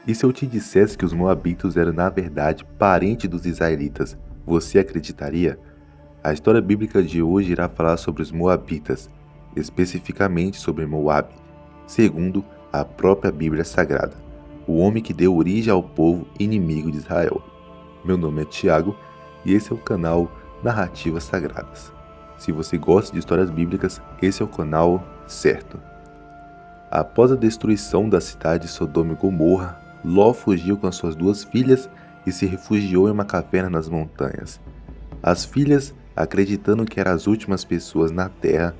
E se eu te dissesse que os moabitas eram na verdade parentes dos israelitas, você acreditaria? A história bíblica de hoje irá falar sobre os moabitas, especificamente sobre Moabe, segundo a própria Bíblia Sagrada, o homem que deu origem ao povo inimigo de Israel. Meu nome é Tiago e esse é o canal Narrativas Sagradas. Se você gosta de histórias bíblicas, esse é o canal certo. Após a destruição da cidade de Sodoma e Gomorra, Ló fugiu com as suas 2 filhas e se refugiou em uma caverna nas montanhas. As filhas, acreditando que eram as últimas pessoas na terra,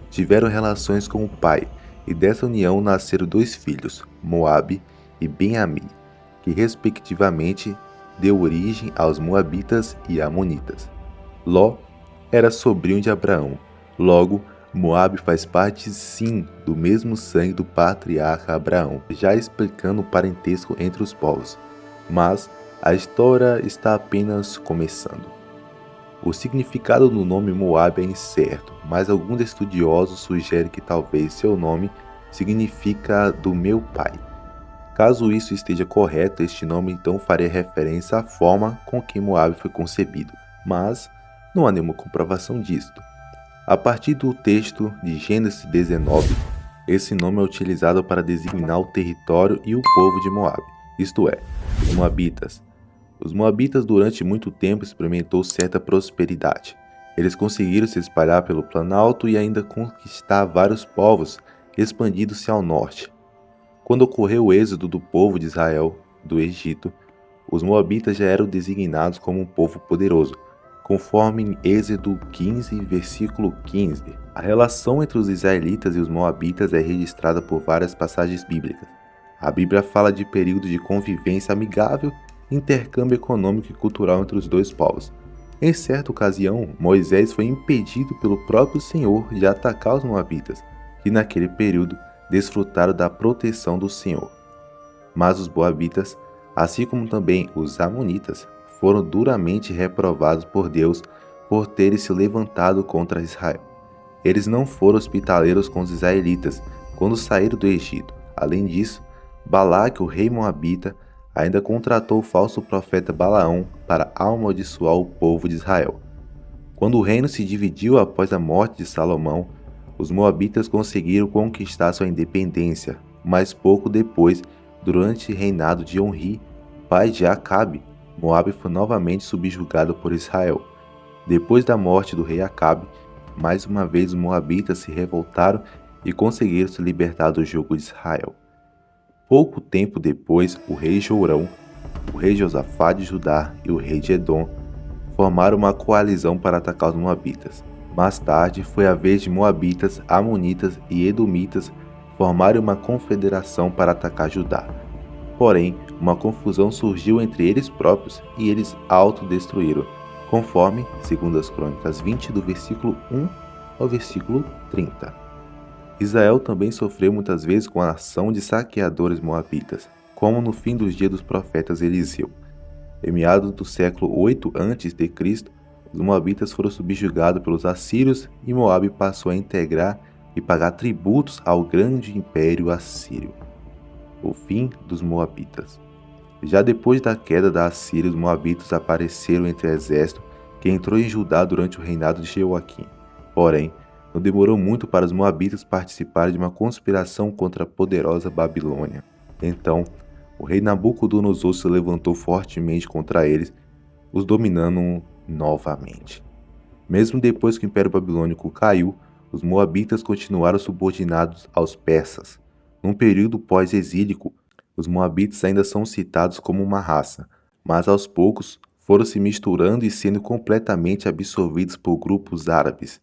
tiveram relações com o pai, e dessa união nasceram 2 filhos, Moabe e Ben-Ami, que respectivamente deu origem aos Moabitas e Amonitas. Ló era sobrinho de Abraão, logo Moabe faz parte sim do mesmo sangue do patriarca Abraão, já explicando o parentesco entre os povos. Mas a história está apenas começando. O significado do nome Moabe é incerto, mas alguns estudiosos sugerem que talvez seu nome significa do meu pai. Caso isso esteja correto, este nome então faria referência à forma com que Moabe foi concebido, mas não há nenhuma comprovação disto. A partir do texto de Gênesis 19, esse nome é utilizado para designar o território e o povo de Moabe, isto é, os Moabitas. Os Moabitas durante muito tempo experimentou certa prosperidade. Eles conseguiram se espalhar pelo Planalto e ainda conquistar vários povos, expandindo-se ao norte. Quando ocorreu o êxodo do povo de Israel do Egito, os Moabitas já eram designados como um povo poderoso, conforme em Êxodo 15, versículo 15. A relação entre os israelitas e os moabitas é registrada por várias passagens bíblicas. A Bíblia fala de período de convivência amigável, intercâmbio econômico e cultural entre os 2 povos. Em certa ocasião, Moisés foi impedido pelo próprio Senhor de atacar os moabitas, que naquele período desfrutaram da proteção do Senhor. Mas os moabitas, assim como também os amonitas, foram duramente reprovados por Deus por terem se levantado contra Israel. Eles não foram hospitaleiros com os israelitas quando saíram do Egito. Além disso, Balaque, o rei moabita, ainda contratou o falso profeta Balaão para amaldiçoar o povo de Israel. Quando o reino se dividiu após a morte de Salomão, os moabitas conseguiram conquistar sua independência, mas pouco depois, durante o reinado de Onri, pai de Acabe, Moabe foi novamente subjugado por Israel. Depois da morte do rei Acabe, mais uma vez os moabitas se revoltaram e conseguiram se libertar do jugo de Israel. Pouco tempo depois, o rei Jorão, o rei Josafá de Judá e o rei de Edom formaram uma coalizão para atacar os moabitas. Mais tarde, foi a vez de moabitas, amonitas e edomitas formarem uma confederação para atacar Judá. Porém, uma confusão surgiu entre eles próprios e eles autodestruíram, conforme, segundo as Crônicas 20, do versículo 1 ao versículo 30. Israel também sofreu muitas vezes com a ação de saqueadores moabitas, como no fim dos dias dos profetas Eliseu. Em meados do século 8 a.C., os moabitas foram subjugados pelos assírios e Moabe passou a integrar e pagar tributos ao grande império assírio. O fim dos moabitas. Já depois da queda da Assíria, os moabitas apareceram entre o exército que entrou em Judá durante o reinado de Jeoaquim. Porém, não demorou muito para os moabitas participarem de uma conspiração contra a poderosa Babilônia. Então, o rei Nabucodonosor se levantou fortemente contra eles, os dominando novamente. Mesmo depois que o Império Babilônico caiu, os moabitas continuaram subordinados aos persas. Num período pós-exílico, os moabitas ainda são citados como uma raça, mas aos poucos foram se misturando e sendo completamente absorvidos por grupos árabes.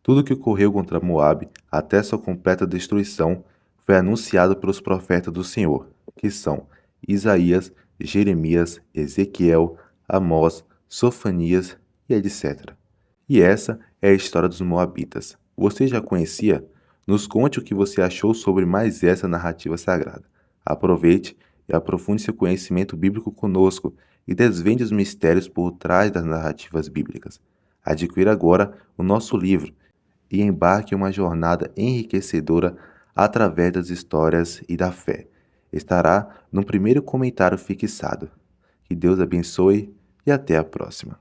Tudo o que ocorreu contra Moabe, até sua completa destruição, foi anunciado pelos profetas do Senhor, que são Isaías, Jeremias, Ezequiel, Amós, Sofanias e etc. E essa é a história dos moabitas. Você já conhecia? Nos conte o que você achou sobre mais essa narrativa sagrada. Aproveite e aprofunde seu conhecimento bíblico conosco e desvende os mistérios por trás das narrativas bíblicas. Adquira agora o nosso livro e embarque em uma jornada enriquecedora através das histórias e da fé. estará no primeiro comentário fixado. Que Deus abençoe e até a próxima.